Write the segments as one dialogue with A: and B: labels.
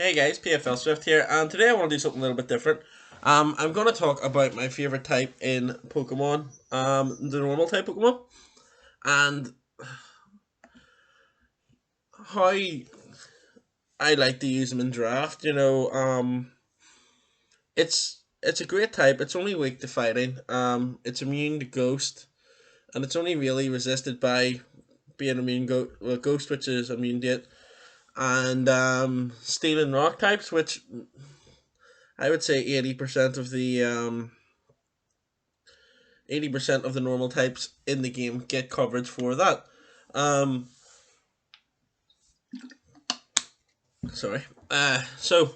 A: Hey guys, PFL Swift here, and today I want to do something a little bit different. I'm going to talk about my favorite type in Pokemon, the normal type Pokemon, and how I like to use them in draft. It's a great type. It's only weak to fighting. It's immune to Ghost, and it's only really resisted by being Ghost, which is immune to it, and Steel and Rock types, which I would say 80% of the normal types in the game get coverage for that. Um, sorry. So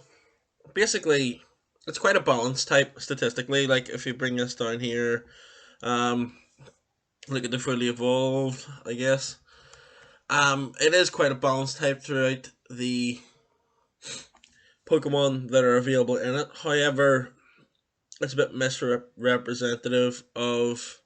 A: basically, it's quite a balanced type statistically. Like if you bring this down here, um, look at the fully evolved. I guess. It is quite a balanced type throughout the Pokemon that are available in it. However, it's a bit misrepresentative of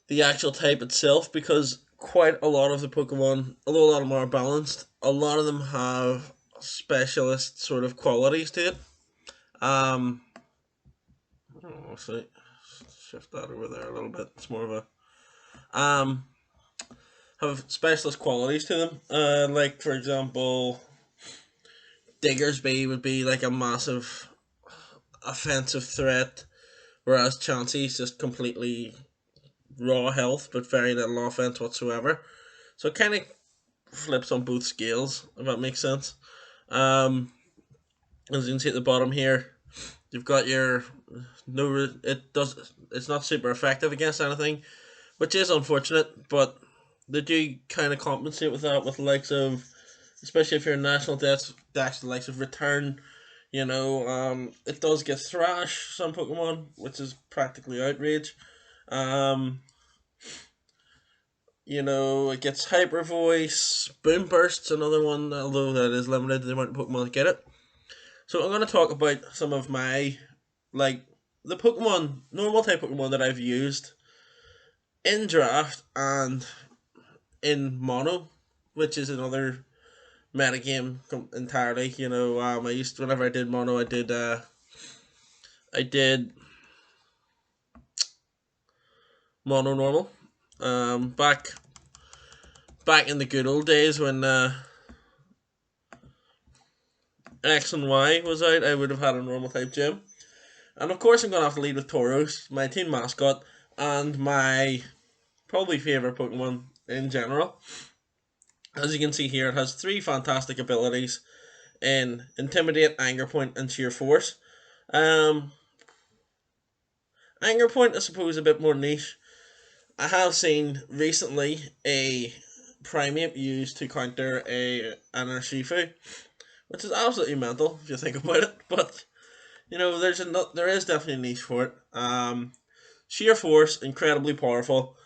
A: the actual type itself because quite a lot of the Pokemon, although a lot of them are balanced, a lot of them have specialist sort of qualities to it. I'll see, shift that over there a little bit. It's more of a have specialist qualities to them. Like for example, Diggersby would be like a massive offensive threat, whereas Chanty's just completely raw health but very little offense whatsoever. So it kind of flips on both scales, if that makes sense. Um, as you can see at the bottom here, you've got your it's not super effective against anything, which is unfortunate, but they do kind of compensate with that with the likes of, especially if you're in national dash, the likes of return. It does get thrash some Pokemon, which is practically outrage. Um, it gets Hyper Voice, Boom Burst's another one, although that is limited to the amount of Pokemon that get it. So I'm going to talk about some of my, like, the normal type Pokemon that I've used in draft and in mono, which is another metagame entirely. Whenever I did mono, I did mono normal. Back in the good old days when X and Y was out, I would have had a normal type gym. And of course, I'm going to have to lead with Tauros, my team mascot, and my probably favourite Pokemon in general. As you can see here, it has three fantastic abilities in Intimidate, Anger Point, and Sheer Force. Um, Anger Point, I suppose, a bit more niche. I have seen recently a Primeape used to counter an Urshifu, which is absolutely mental if you think about it. But there is definitely a niche for it. Sheer Force, incredibly powerful.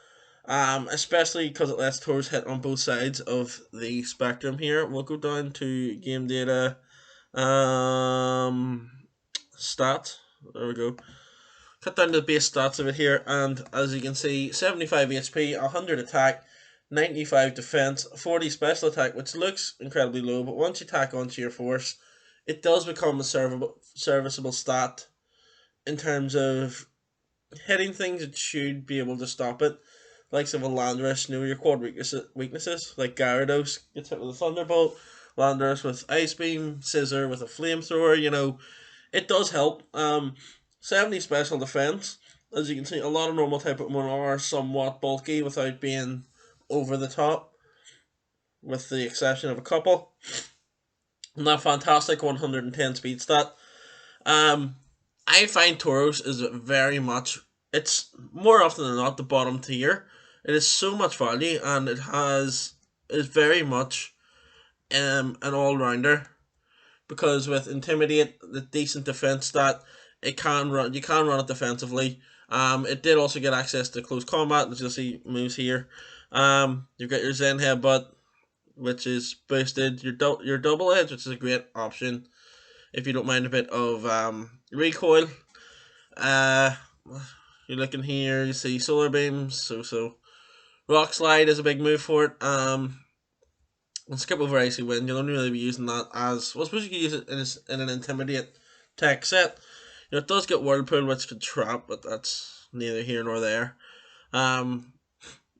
A: Especially because it lets Tauros hit on both sides of the spectrum here. We'll go down to game data. Um, Stats. There we go. Cut down to the base stats of it here, and as you can see, 75 HP, 100 attack, 95 defense, 40 special attack, which looks incredibly low, but once you tack onto your force, it does become a serviceable stat in terms of hitting things. It should be able to stop it. Likes of a Landorus, know your quad weaknesses, like Gyarados gets hit with a Thunderbolt, Landorus with Ice Beam, Scissor with a Flamethrower, it does help. 70 special defense. As you can see, a lot of normal type Pokemon are somewhat bulky without being over the top, with the exception of a couple. And that fantastic 110 speed stat. I find Tauros is very much, it's more often than not the bottom tier. It is so much value, and is very much an all rounder, because with Intimidate, the decent defense stat, you can run it defensively. It did also get access to close combat, as you'll see moves here. You've got your Zen Headbutt, which is boosted. Your Double Edge, which is a great option if you don't mind a bit of recoil. Uh, you're looking here, you see Solar Beams, so Rock Slide is a big move for it. And skip over Icy Wind, you'll only really be using that as, well, I suppose you can use it in an Intimidate tech set. It does get Whirlpool, which can trap, but that's neither here nor there. Um,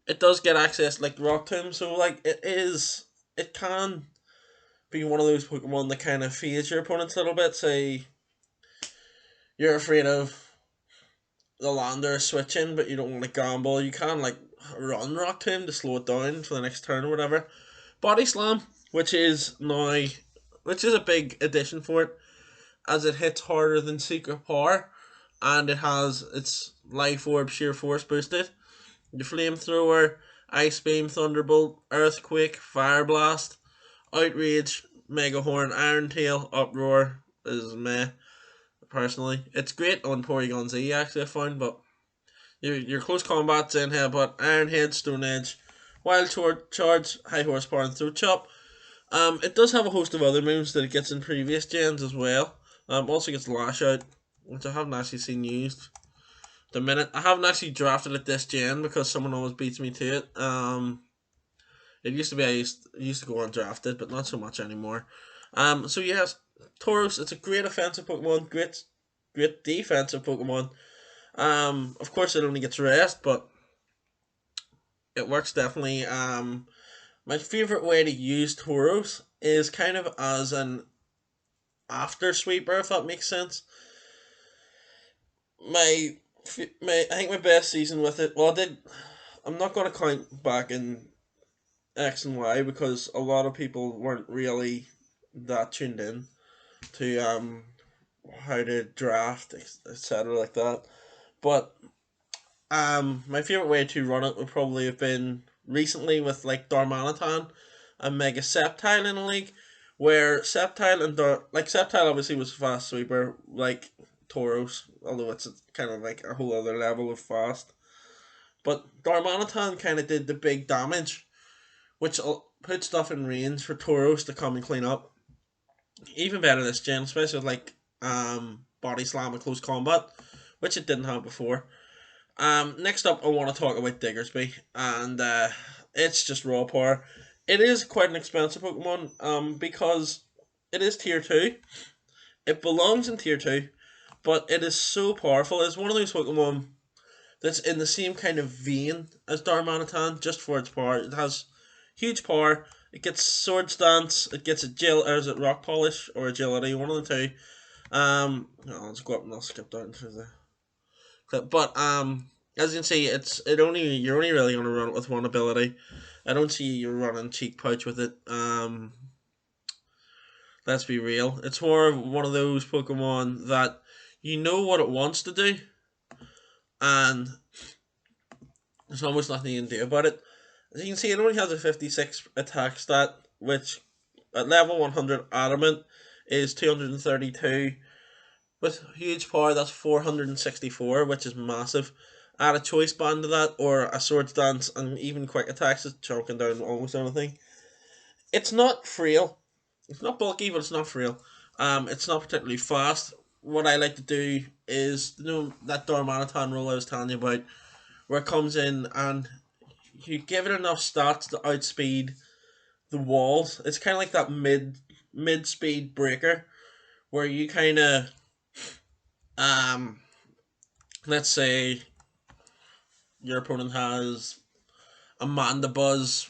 A: it does get access like Rock Tomb, so like it can be one of those Pokemon that kind of feeds your opponents a little bit. Say you're afraid of the lander switching, but you don't want to gamble. You can like run Rock Tomb to slow it down for the next turn or whatever. Body Slam, which is a big addition for it, as it hits harder than Secret Power, and it has its Life Orb Sheer Force boosted. The Flamethrower, Ice Beam, Thunderbolt, Earthquake, Fire Blast, Outrage, Mega Horn, Iron Tail, Uproar is meh. Personally, it's great on Porygon Z actually I found, but your close combat's in Headbutt, Iron Head, Stone Edge, Wild Charge, High Horsepower, and Throat Chop. It does have a host of other moves that it gets in previous gens as well. Also gets Lash Out, which I haven't actually seen used. The minute I haven't actually drafted it this gen because someone always beats me to it. It used to be I used to go undrafted, but not so much anymore. So yes, Tauros. It's a great offensive Pokemon, great defensive Pokemon. Of course it only gets rest, but it works definitely. My favorite way to use Tauros is kind of as an after sweeper, if that makes sense. My I think my best season with it. Well, I did. I'm not going to count back in X and Y because a lot of people weren't really that tuned in to how to draft, etc. like that. But my favorite way to run it would probably have been recently with like Darmanitan and Mega Sceptile in a league, where Sceptile and Sceptile obviously was a fast sweeper like Tauros, although it's kind of like a whole other level of fast. But Darmanitan kind of did the big damage, which put stuff in range for Tauros to come and clean up. Even better this gen, especially with like Body Slam and Close Combat, which it didn't have before. Next up, I want to talk about Diggersby, and it's just raw power. It is quite an expensive Pokemon, because it is tier 2. It belongs in tier 2, but it is so powerful. It's one of those Pokemon that's in the same kind of vein as Darmanitan, just for its power. It has huge power. It gets Sword Stance. It gets or is it Rock Polish or Agility? One of the two. I'll just go up and I'll skip down to the clip. But as you can see, you're only really going to run it with one ability. I don't see you running Cheek Pouch with it. Let's be real. It's more of one of those Pokemon that you know what it wants to do, and there's almost nothing you can do about it. As you can see, it only has a 56 attack stat, which at level 100 Adamant is 232. With huge power, that's 464, which is massive. Add a choice band to that, or a sword stance, and even quick attacks is choking down almost anything. It's not frail. It's not bulky, but it's not frail. It's not particularly fast. What I like to do is, that Darmanitan roll I was telling you about, where it comes in and you give it enough stats to outspeed the walls. It's kind of like that mid speed breaker, where you kind of let's say your opponent has a Mandibuzz,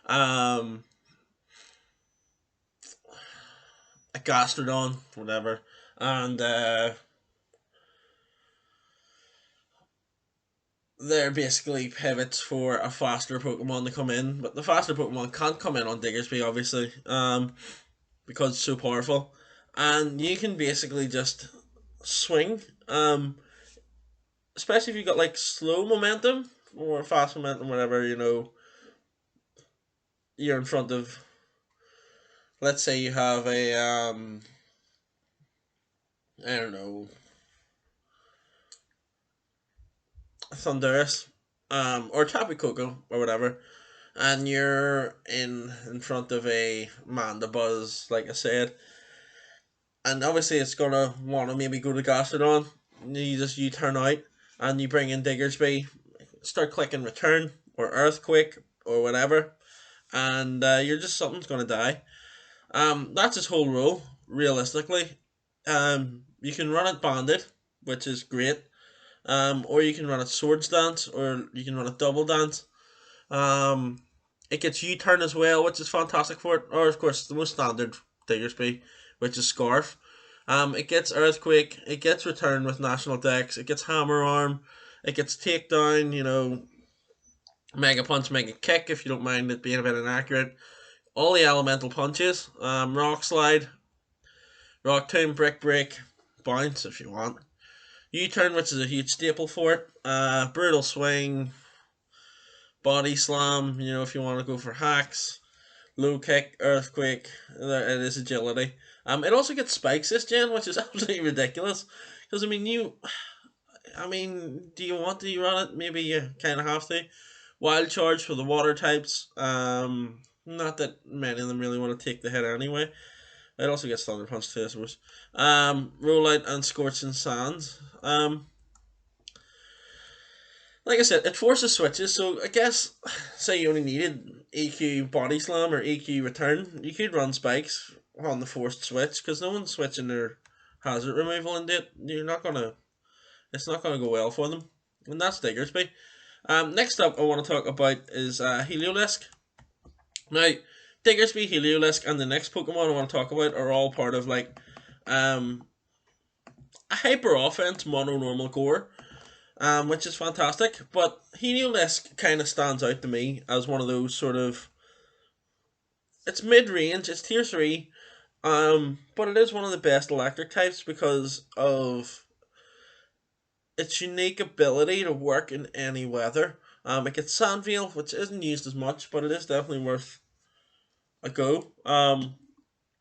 A: a Gastrodon, whatever, and they're basically pivots for a faster Pokemon to come in, but the faster Pokemon can't come in on Diggersby, obviously, because it's so powerful, and you can basically just swing, especially if you got like slow momentum or fast momentum, whatever, you're in front of. Let's say you have a I don't know, Thunderous, or Tapu Koko or whatever, and you're in front of a Mandibuzz, like I said, and obviously it's gonna want to maybe go to Gastrodon. You turn out and you bring in Diggersby, start clicking return or Earthquake or whatever, and you're just something's gonna die. That's his whole role. Realistically, you can run it banded, which is great. Or you can run it swords dance, or you can run it double dance. Um, it gets U turn as well, which is fantastic for it. Or of course the most standard Diggersby, which is scarf. It gets earthquake. It gets return with national decks. It gets hammer arm. It gets takedown. Mega punch, mega kick. If you don't mind it being a bit inaccurate, all the elemental punches. Rock slide, rock tomb, brick break, bounce if you want. U turn, which is a huge staple for it. Brutal swing, body slam. If you want to go for hacks, low kick, earthquake. It is agility. It also gets spikes this gen, which is absolutely ridiculous. Because do you want to run it? Maybe you kind of have to. Wild charge for the water types. Not that many of them really want to take the hit anyway. It also gets thunder punch too, I suppose. Roll out and scorching sands. Like I said, it forces switches. So I guess, say you only needed EQ body slam or EQ return, you could run spikes on the forced switch because no one's switching their hazard removal into it. It's not gonna go well for them, and that's Diggersby. Next up, I want to talk about is Helolisk. Now, Diggersby, Helolisk, and the next Pokemon I want to talk about are all part of um, a hyper offense mono normal core, which is fantastic. But Helolisk kind of stands out to me as one of those sort of. It's mid range, it's tier 3, but it is one of the best electric types because of its unique ability to work in any weather. It gets Sandveil, which isn't used as much, but it is definitely worth a go.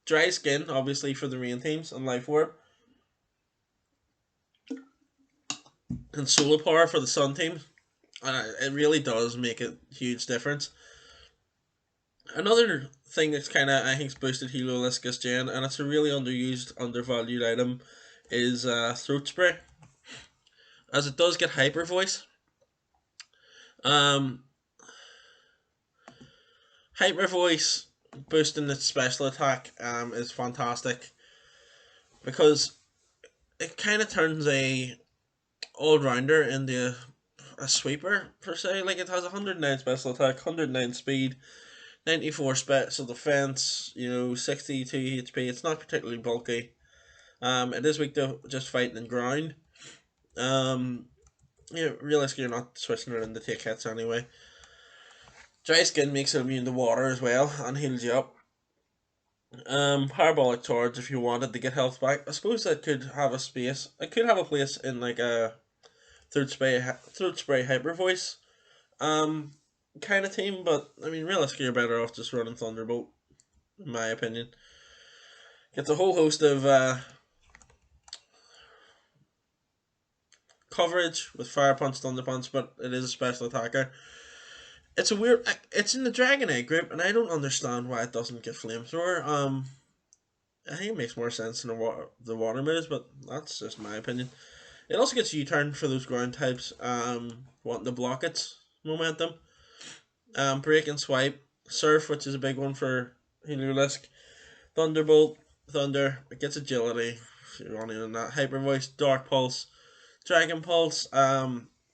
A: Dry Skin, obviously, for the rain teams and Life Orb, and Solar Power for the Sun teams. It really does make a huge difference. Another thing that's kind of, I think, boosted Helolisk this gen, and it's a really underused, undervalued item, is Throat Spray, as it does get Hyper Voice. Um, Hyper Voice boosting its special attack is fantastic because it kind of turns a all rounder into a sweeper per se. Like it has 109 special attack, 109 speed, 94 special defense. 62 HP. It's not particularly bulky. It is weak to just fighting and ground. Realistically, you're not switching it into take hits anyway. Dry Skin makes it immune to water as well and heals you up. Parabolic Charge if you wanted to get health back. I suppose that could have a space. It could have a place in like a throat spray hyper voice kind of team, but realistically you're better off just running Thunderbolt, in my opinion. Gets a whole host of coverage with Fire Punch, Thunder Punch, but it is a special attacker. It's a weird. It's in the Dragon Egg group, and I don't understand why it doesn't get Flamethrower. I think it makes more sense in the water moves, but that's just my opinion. It also gets U-turn for those ground types wanting to block its momentum. Break and swipe, surf, which is a big one for Helolisk. Thunderbolt, thunder. It gets agility. If you're running on that, hyper voice, dark pulse, dragon pulse,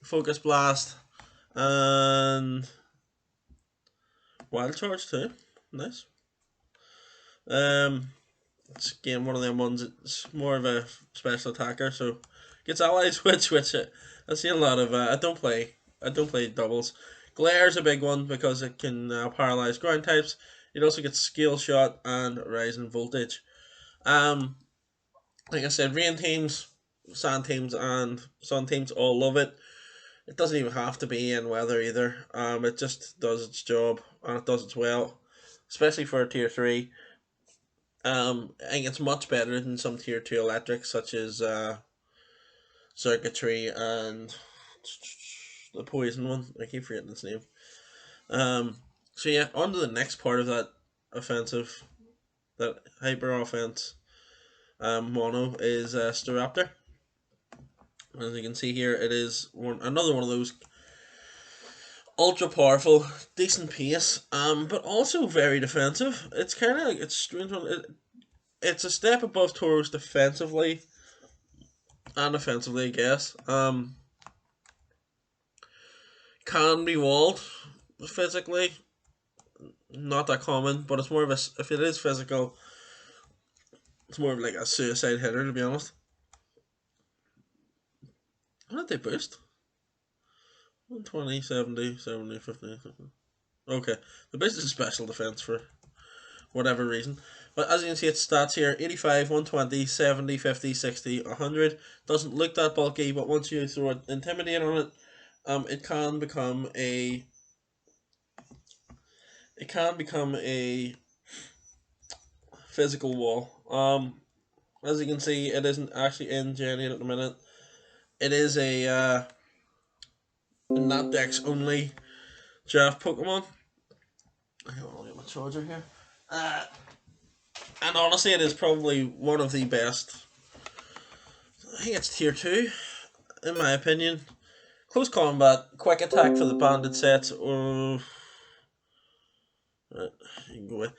A: focus blast, and wild charge too. Nice. It's again one of them ones. It's more of a special attacker, so gets ally switch, which I see a lot of. I don't play. I don't play doubles. Glare's a big one because it can paralyze ground types. It also gets skill shot and rising voltage. Like I said, rain teams, sand teams, and sun teams all love it. It doesn't even have to be in weather either. It just does its job and it does it well, especially for a tier 3. I think it's much better than some tier 2 electrics such as circuitry and the poison one. I keep forgetting its name. So yeah, on to the next part of that offensive, that hyper offense. Mono is Staraptor. As you can see here, it is another one of those ultra powerful, decent pace, but also very defensive. It's kind of it's strange. It's a step above Tauros defensively and offensively, I guess. Can be walled physically, not that common, but it's more of a if it is physical, it's more of like a suicide hitter to be honest. What did they boost? 120, 70, 70, 50. Okay, the boost is special defense for whatever reason. But as you can see, its stats here 85, 120, 70, 50, 60, 100. Doesn't look that bulky, but once you throw an Intimidate on it, it can become a. It can become a physical wall. As you can see, it isn't actually in Gen 8 at the minute. It is a not Dex only draft Pokemon. I don't get my charger here. Uh, and honestly, it is probably one of the best. I think it's tier 2, in my opinion. Close combat, quick attack for the banded sets, or you can go with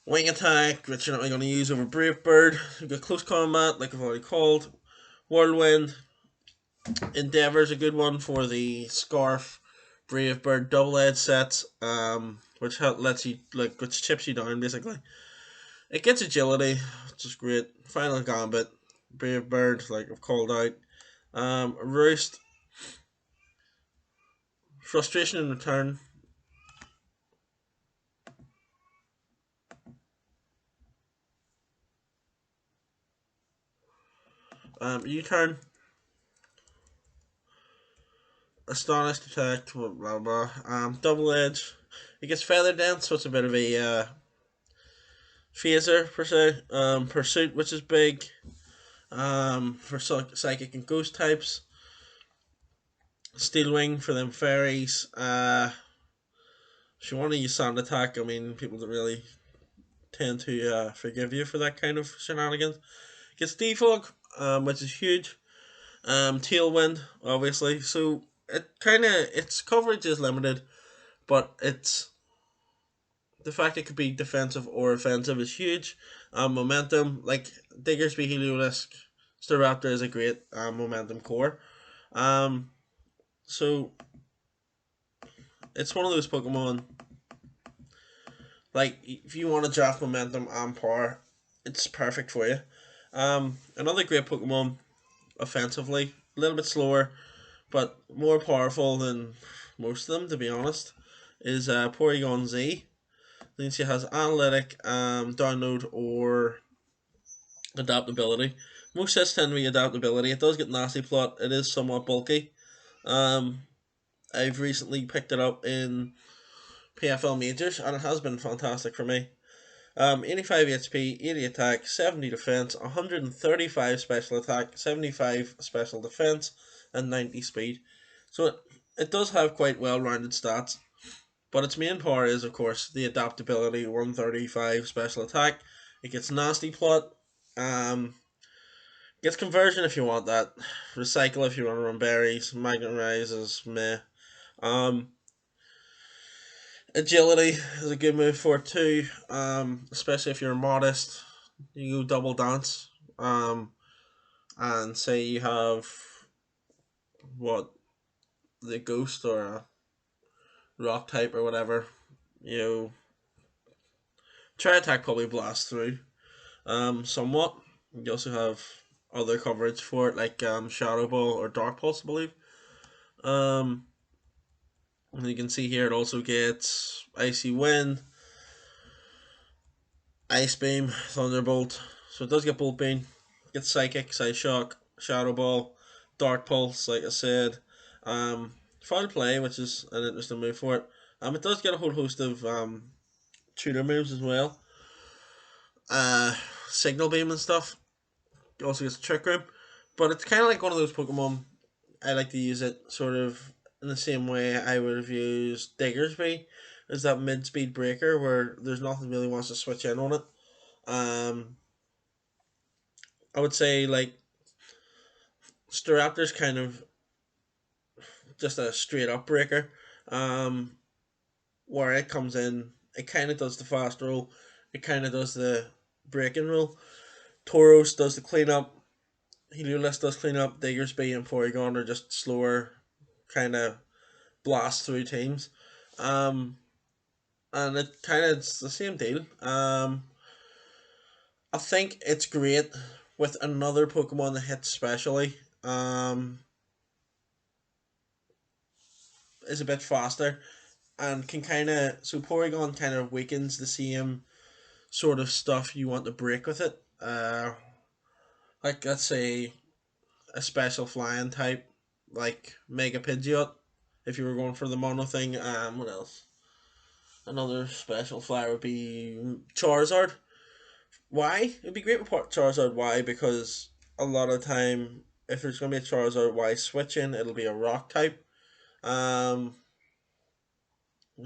A: wing attack, which you're not really going to use over Brave Bird. You've got close combat, like I've already called. Whirlwind, Endeavor's a good one for the Scarf, Brave Bird double edge sets, which lets you which chips you down basically. It gets agility, which is great. Final Gambit, Brave Bird, like I've called out. Roost, Frustration in return. U-turn, Astonished attack, blah blah blah. Double edge. It gets feather dance, so it's a bit of a phaser per se. Pursuit, which is big. For psychic and ghost types. Steel wing for them fairies. If you want to use sand attack, I mean, people don't really tend to forgive you for that kind of shenanigans. It gets defog, which is huge. Tailwind, obviously. So its coverage is limited, but it's the fact it could be defensive or offensive is huge. Momentum, like Diggersby, Helolisk, Raptor is a great momentum core. Um, so it's one of those Pokemon. Like if you want to draft momentum and power, it's perfect for you. Another great Pokemon offensively, a little bit slower, but more powerful than most of them, to be honest, is Porygon Z. Then she has analytic, download, or adaptability. Most sets tend to be adaptability. It does get nasty plot. It is somewhat bulky. Um, I've recently picked it up in PFL Majors, and it has been fantastic for me. 85 HP, 80 attack, 70 defense, 135 special attack, 75 special defense, and 90 speed. So it does have quite well rounded stats. But its main power is, of course, the adaptability, 135 special attack. It gets nasty plot. Gets conversion if you want that. Recycle if you want to run berries. Magnet rise is meh. Um, Agility is a good move for it too. Especially if you're modest. You go double dance. And say you have what the ghost or a rock type or whatever. You try attack probably blast through. Somewhat. You also have other coverage for it, like Shadow Ball or Dark Pulse, I believe. Um, and you can see here it also gets Icy Wind, Ice Beam, Thunderbolt. So it does get Bolt Beam. It gets Psychic, Psy Shock, Shadow Ball, Dark Pulse, like I said. Foul Play, which is an interesting move for it. It does get a whole host of tutor moves as well. Signal Beam and stuff. It also gets Trick Room. But it's kind of like one of those Pokemon. I like to use it sort of in the same way I would have used Diggersby. Is that mid speed breaker where there's nothing really wants to switch in on it. Um, I would say like Staraptor's kind of just a straight up breaker. Um, where it comes in, it kind of does the fast roll, it kind of does the breaking roll. Tauros does the cleanup, Helolisk does cleanup, Diggersby and Porygon are just slower, kind of blast through teams. Um, and it kind of it's the same deal. I think it's great with another Pokemon that hits specially. Is a bit faster and can kind of so Porygon kind of weakens the same sort of stuff you want to break with it. Like let's say a special flying type like Mega Pidgeot. If you were going for the mono thing, what else? Another special flyer would be Charizard. Why? It'd be great with Charizard. Why? Because a lot of the time, if there's gonna be a Charizard Y switching, it'll be a Rock type. Um,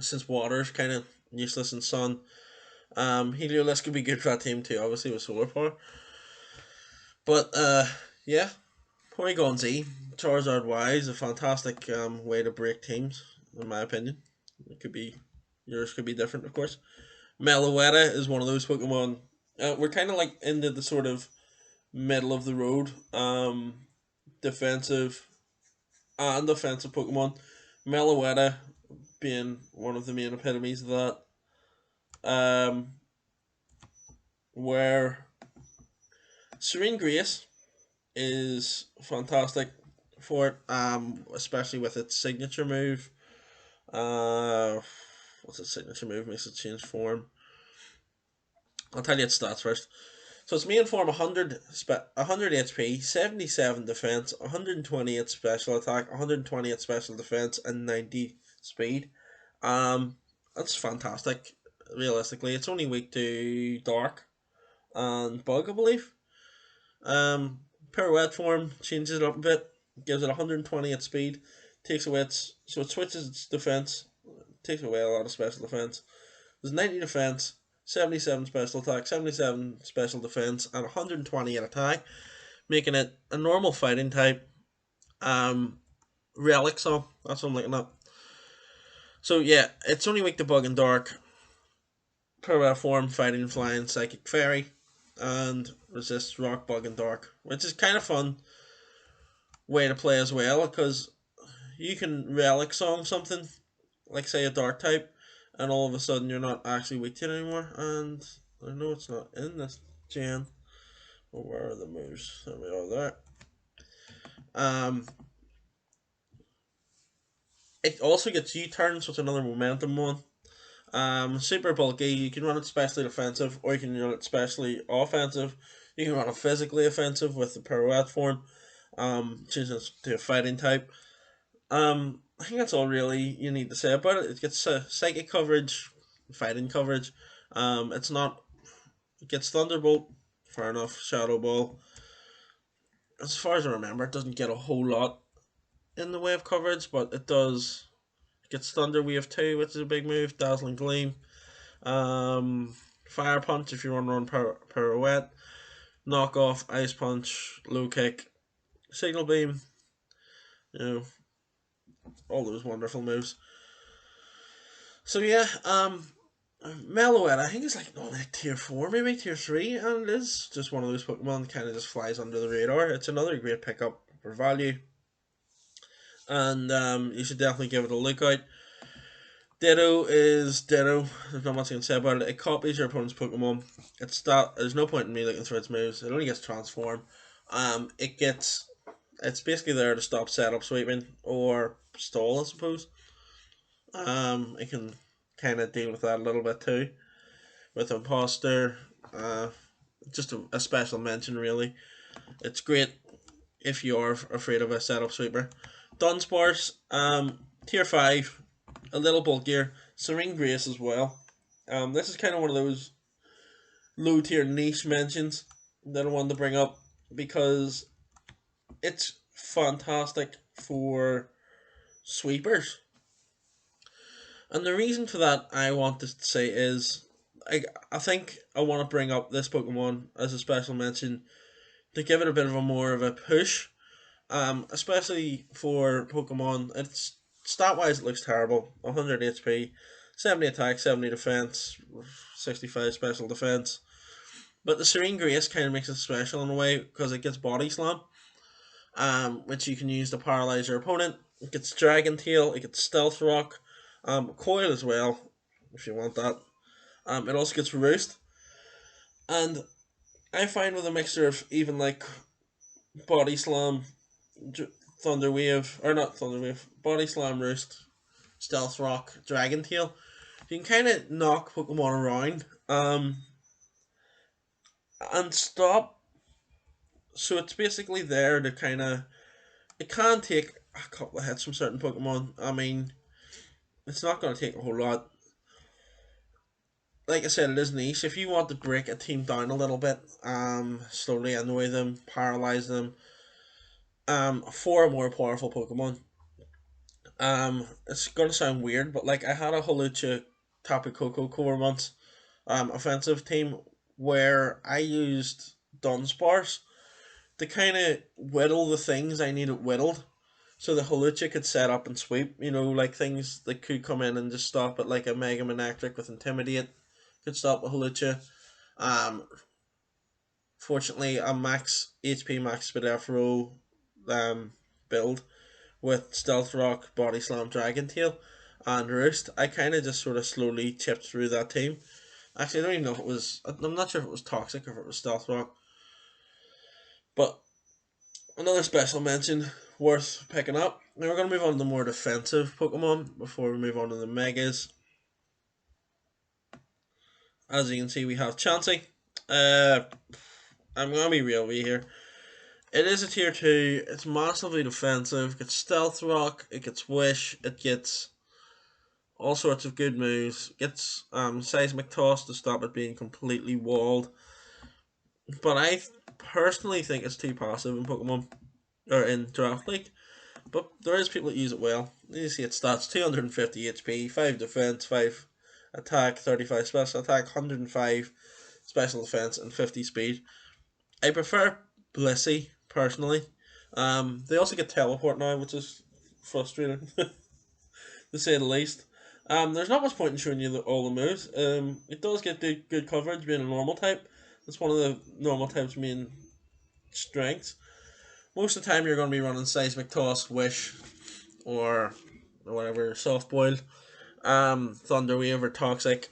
A: since water's kind of useless in Sun, Heliolisk could be good for that team too. Obviously with Solar Power, but yeah, Porygon Z, Charizard Y is a fantastic way to break teams, in my opinion. It could be yours could be different, of course. Malaweta is one of those Pokemon. We're kind of like into the sort of middle of the road, defensive and offensive Pokemon. Malaweta being one of the main epitomes of that. Um, where Serene Grace is fantastic for it, especially with its signature move. Uh, what's its signature move? Makes it change form. I'll tell you its stats first. So its main form 100 HP, 77 defense, 128 special attack, 128 special defense, and 90 speed. Um, that's fantastic. Realistically, it's only weak to dark and bug, I believe. Um, Pirouette form changes it up a bit, gives it 120 at speed, takes away its so it switches its defense, takes away a lot of special defense. There's 90 defense, 77 special attack, 77 special defense, and 120 at attack, making it a normal fighting type. Relic, so that's what I'm looking at. So yeah, it's only weak to bug and dark. Pirouette form, fighting, flying, psychic fairy, and resists rock, bug, and dark, which is kind of fun way to play as well because you can relic song something like say a dark type and all of a sudden you're not actually weak to it anymore. And I know it's not in this gen, but where are the moves? There we are. There. um it also gets U-turns, so it's another momentum one. Super bulky, you can run it specially defensive or you can run it specially offensive. You can run it physically offensive with the pirouette form, changing it to a fighting type. I think that's all really you need to say about it. It gets psychic coverage, fighting coverage. It's not. It gets Thunderbolt, fair enough. Shadow Ball. As far as I remember, it doesn't get a whole lot in the way of coverage, but it does. It gets Thunder Wave 2, which is a big move. Dazzling Gleam. Fire Punch if you want to run Pirouette. Knock Off, Ice Punch, Low Kick, Signal Beam. You know, all those wonderful moves. So yeah, Malaweta, I think it's like no, like tier 4, maybe tier 3, and it is just one of those Pokemon that kind of just flies under the radar. It's another great pickup for value, and you should definitely give it a look out. Ditto is Ditto. There's not much I can say about it. It copies your opponent's Pokemon. It's that. There's no point in me looking through its moves. It only gets transform. It gets. It's basically there to stop setup sweeping or stall, I suppose. It can kind of deal with that a little bit too with Imposter. Uh, just a special mention, really. It's great if you are afraid of a setup sweeper. Dunsparce, tier 5, a little bulkier. Serene Grace as well. This is kind of one of those low tier niche mentions that I wanted to bring up because it's fantastic for sweepers. And the reason for that I want to say is I think I want to bring up this Pokemon as a special mention to give it a bit of a more of a push, especially for Pokemon. It's stat wise, it looks terrible. 100 HP, 70 attack, 70 defense, 65 special defense. But the Serene Grace kind of makes it special in a way because it gets Body Slam, which you can use to paralyze your opponent. It gets Dragon Tail, it gets Stealth Rock, Coil as well, if you want that. It also gets Roost. And I find with a mixture of even like Body Slam, Thunder Wave, or not Thunder Wave, Body Slam, Roost, Stealth Rock, Dragon Tail, you can kind of knock Pokemon around and stop. So it's basically there to kind of. It can take a couple of hits from certain Pokemon. I mean, it's not going to take a whole lot. Like I said, it is niche. If you want to break a team down a little bit, slowly annoy them, paralyze them, for a more powerful Pokemon. It's gonna sound weird, but like I had a Holucha Tapu Koko core once, offensive team where I used Dunsparce to kind of whittle the things I needed whittled, so the Holucha could set up and sweep. You know, like things that could come in and just stop it, like a Mega Manectric with Intimidate could stop a Holucha. Um, Fortunately, a max HP, max Spadafro build with Stealth Rock, Body Slam, Dragon Tail, and Roost. I kind of just sort of slowly chipped through that team. Actually, I don't even know if it was. I'm not sure if it was Toxic or if it was Stealth Rock. But another special mention worth picking up. Now we're going to move on to the more defensive Pokemon before we move on to the Megas. As you can see, we have Chanting. Uh, I'm going to be real with you here. It is a tier 2. It's massively defensive. It gets Stealth Rock. It gets Wish. It gets all sorts of good moves. It gets Seismic Toss to stop it being completely walled. But I personally think it's too passive in Pokemon or in Draft League. But there is people that use it well. You see its stats: 250 HP, 5 defense, 5 attack, 35 special attack, 105 special defense, and 50 speed. I prefer Blissey personally. They also get teleport now, which is frustrating to say the least. There's not much point in showing you all the moves. It does get good coverage being a normal type. That's one of the normal type's main strengths. Most of the time, you're going to be running Seismic Toss, Wish, or whatever, Soft Boil, Thunder Wave, or Toxic,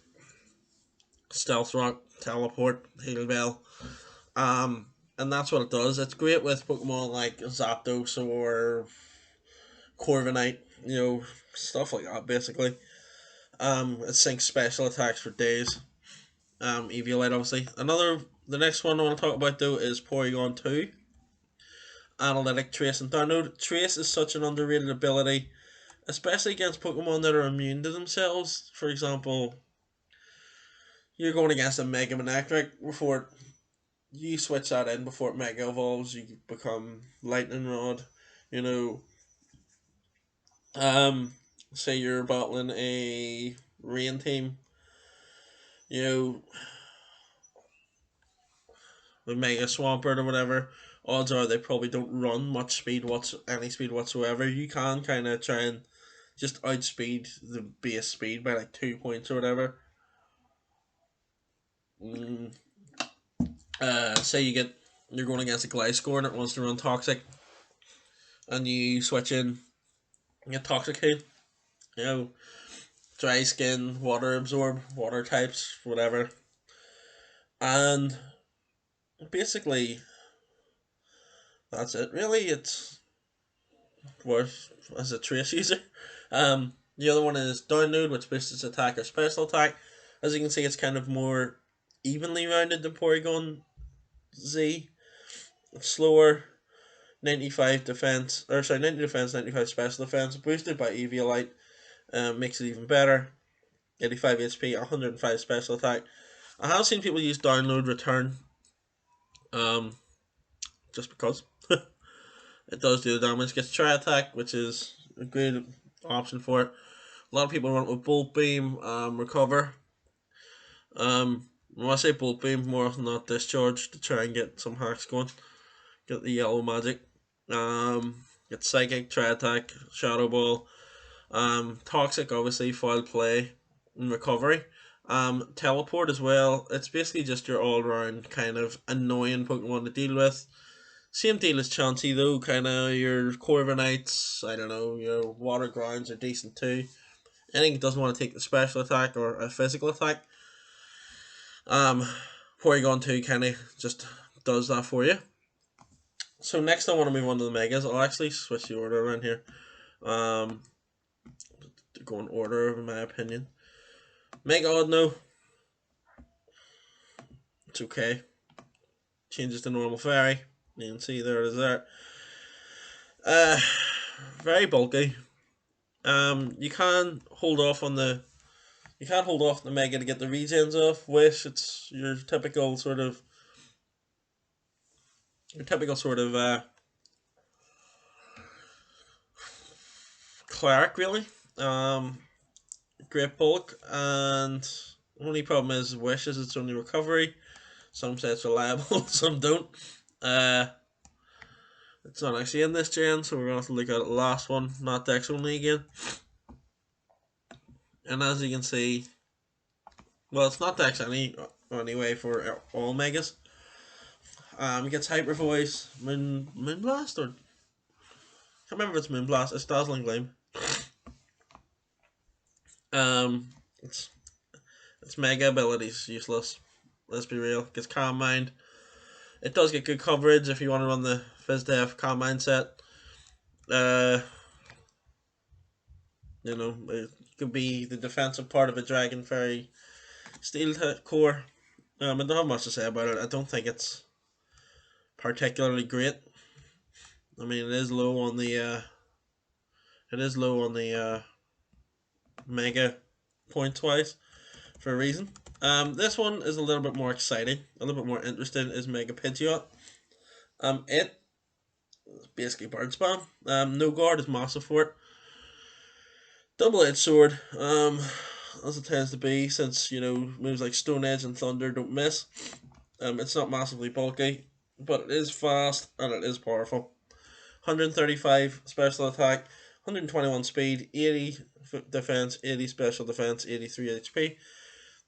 A: Stealth Rock, Teleport, Heal Bell. And that's what it does. It's great with Pokemon like Zapdos or Corviknight, stuff like that, basically. It sinks special attacks for days. Eviolite, obviously. The next one I want to talk about, though, is Porygon 2. Analytic, Trace, and Download. Trace is such an underrated ability, especially against Pokemon that are immune to themselves. For example, you're going against a Mega Manectric. Before you switch that in, before it Mega Evolves, you become Lightning Rod. You know, say you're battling a Rain team, you know, with Mega Swampert or whatever. Odds are they probably don't run much speed, any speed whatsoever. You can kind of try and just outspeed the base speed by like 2 points or whatever. Mm, say you're going against a Gliscor and it wants to run Toxic, and you switch in, you get Toxic Heal, you know, Dry Skin, Water Absorb, Water types, whatever, and basically that's it. Really, it's worth as a trace user. The other one is Download, which boosts its attack or special attack. As you can see, it's kind of more evenly rounded than Porygon Z. It's slower, 95 defense, 90 defense, 95 special defense, boosted by Eviolite, makes it even better. 85 HP, 105 special attack. I have seen people use Download Return, just because it does do the damage. Gets Tri Attack, which is a good option for it. A lot of people run it with Bolt Beam, Recover. When I say Bolt Beam, more often not Discharge to try and get some hacks going. Get the yellow magic. Get Psychic, Tri Attack, Shadow Ball, Toxic, obviously, foul play and recovery. Teleport as well. It's basically just your all round kind of annoying Pokemon to deal with. Same deal as Chansey though, kind of your Corviknights, I don't know, your Water Grounds are decent too. Anything that doesn't want to take the special attack or a physical attack, um, Porygon 2 kind of just does that for you. So next I want to move on to the Megas. I'll actually switch the order around here. Um, to go in order, in my opinion. Mega Oddno, it's okay. Changes to normal fairy. You can see there it is there. Uh, very bulky. You can hold off on the mega to get the regens off. Wish it's your typical sort of cleric really. Great bulk, and only problem is Wish is its only recovery. Some say it's reliable, some don't. Uh, it's not actually in this gen, so we're gonna have to look at the last one, not Dex only again. And as you can see, well, it's not Dex anyway for all megas. It gets Hyper Voice, Moonblast, or I can't remember if it's Moonblast. It's Dazzling Gleam. It's mega abilities useless. Let's be real. Gets Calm Mind. It does get good coverage if you want to run the FizzDef Calm Mind set. It could be the defensive part of a Dragon Fairy Steel core. I don't have much to say about it. I don't think it's particularly great. I mean, it is low on the mega points wise for a reason. This one is a little bit more exciting, a little bit more interesting. Is Mega Pidgeot. It is basically bird spam. No guard is massive for it. Double-edged sword. As it tends to be, since moves like Stone Edge and Thunder don't miss. It's not massively bulky, but it is fast and it is powerful. 135 special attack, 121 speed, 80 defense, 80 special defense, 83 HP.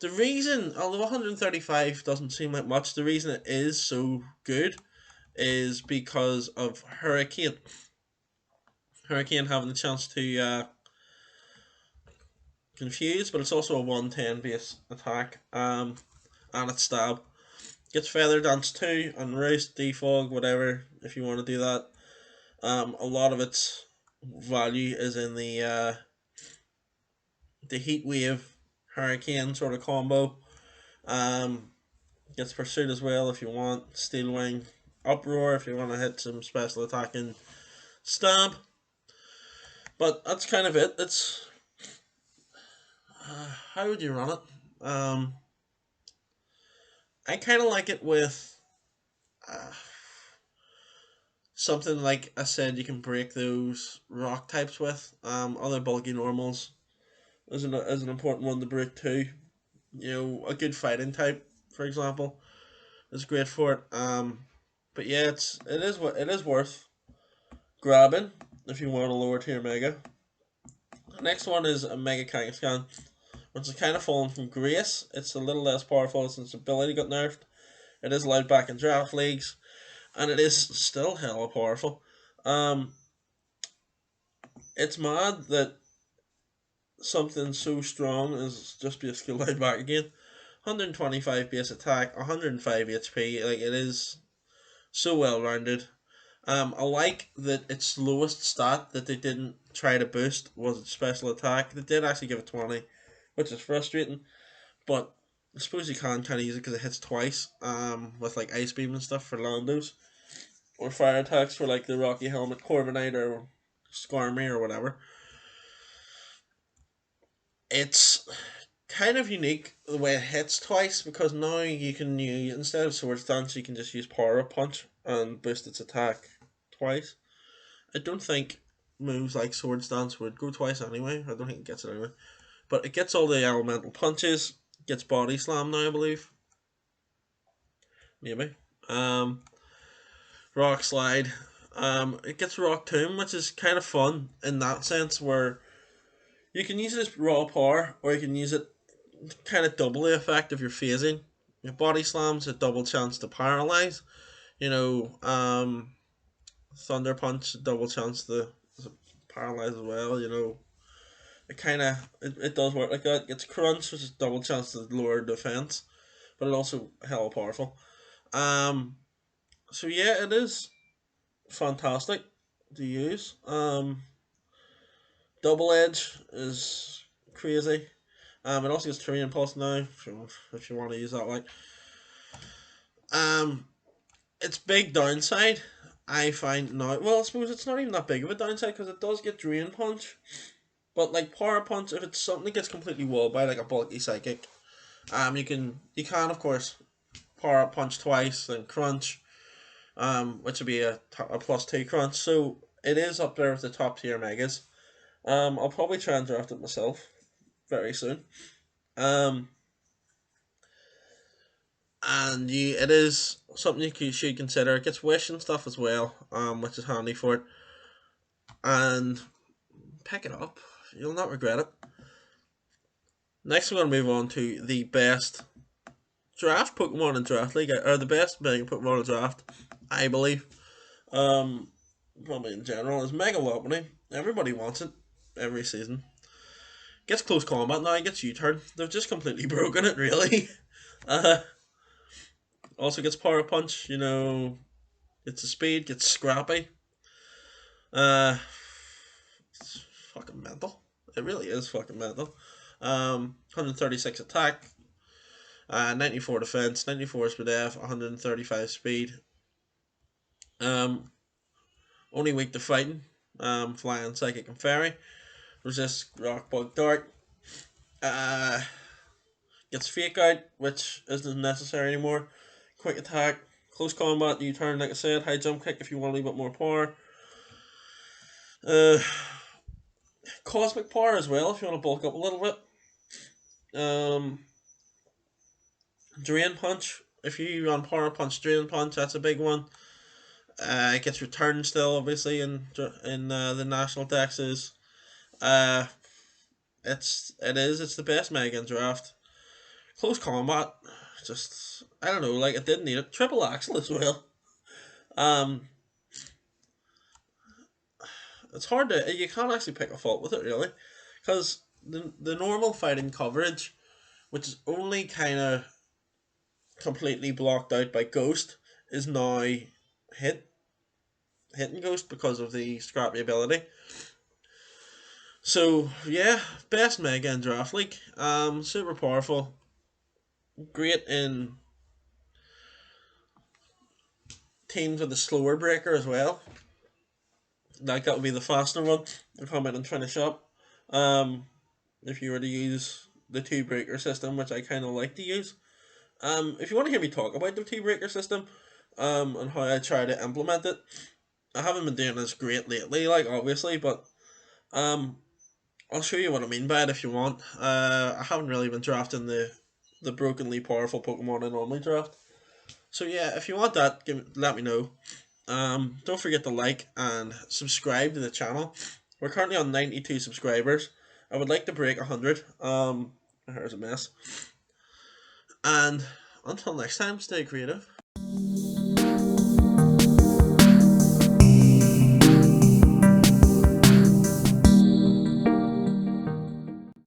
A: The reason, although 135 doesn't seem like much, the reason it is so good is because of Hurricane. Hurricane having the chance to confuse, but it's also a 110 base attack, and it's stab. Gets Feather Dance too, and Roost, Defog, whatever, if you want to do that. A lot of its value is in the Heat Wave Hurricane sort of combo. Gets Pursuit as well if you want. Steel Wing, Uproar if you want to hit some special attacking stab. But that's kind of it. It's how would you run it? I kind of like it with something like I said. You can break those rock types with. Other bulky normals is an important one to break too. A good fighting type, for example, is great for it. But yeah, it is worth grabbing if you want a lower tier mega. The next one is a Mega Kangaskhan, which is kind of fallen from grace. It's a little less powerful since its ability got nerfed. It is allowed back in draft leagues, and it is still hella powerful. It's mad that something so strong is just basically allowed back again. 125 base attack, 105 HP. Like, it is so well rounded. I like that its lowest stat that they didn't try to boost was its special attack. They did actually give it 20, which is frustrating. But I suppose you can kind of use it because it hits twice. With like Ice Beam and stuff for Landos, or fire attacks for like the Rocky Helmet, Corviknight, or Skarmy or whatever. It's kind of unique the way it hits twice, because now you can use, instead of Sword Stance, you can just use Power Up Punch and boost its attack twice. I don't think moves like Sword Stance would go twice anyway. I don't think it gets it anyway. But it gets all the elemental punches, gets Body Slam now, I believe. Maybe. Rock Slide. It gets Rock Tomb, which is kind of fun in that sense, where You can use it as raw power, or you can use it kind of double the effect if you're phasing. Your body slams a double chance to paralyze. You know, thunder punch, double chance to paralyze as well. You know, it does work like that. It gets crunch, which is double chance to lower defense, but it also hella powerful. Um, so yeah, it is fantastic to use. Double edge is crazy. It also gets terrain pulse now if you want to use that. Like, um, its big downside I find now. Well, I suppose it's not even that big of a downside because it does get drain punch. But like power punch, if it's something that gets completely walled by like a bulky psychic, you can of course power punch twice and crunch, which would be a +2 crunch. So it is up there with the top tier megas. I'll probably try and draft it myself very soon. Um, and it is something you should consider. It gets wish and stuff as well, which is handy for it. And pick it up; you'll not regret it. Next, we're going to move on to the best draft Pokemon in Draft League, or the best Mega Pokemon in Draft, I believe. Um, Probably in general is Mega Lopunny. Everybody wants it every season. Gets close combat now. Gets U-turn. They've just completely broken it, really. Uh, Also gets power punch. You know, gets a speed. Gets scrappy. Uh, it's fucking mental. It really is fucking mental. 136 attack, 94 defense, 94 speed F, 135 speed. Um, Only weak to fighting. Flying, psychic, and fairy. Resist rock, bug, dart. Uh, Gets fake out, which isn't necessary anymore. Quick attack, close combat, U-turn, like I said, high jump kick if you want a little bit more power. Uh, Cosmic power as well if you want to bulk up a little bit. Um, Drain punch. If you run power punch, drain punch, that's a big one. It gets returned still, obviously, in the national dexes. Uh, it's the best Mega in draft. Close combat, just I don't know, like it didn't need it. Triple axle as well. Um, it's hard to you can't actually pick a fault with it really, because the normal fighting coverage, which is only kind of completely blocked out by Ghost, is now hit hitting Ghost because of the scrappy ability. So yeah, best Mega in Draft League. Super powerful, great in teams with a slower breaker as well. Like that would be the faster one to come in and finish up. Um, if you were to use the two breaker system, which I kind of like to use. If you want to hear me talk about the two breaker system, and how I try to implement it, I haven't been doing this great lately, like obviously, but um, I'll show you what I mean by it if you want. I haven't really been drafting the brokenly powerful Pokemon I normally draft. So yeah, if you want that, let me know. Don't forget to like and subscribe to the channel. We're currently on 92 subscribers. I would like to break 100. Here's a mess. And until next time, stay creative.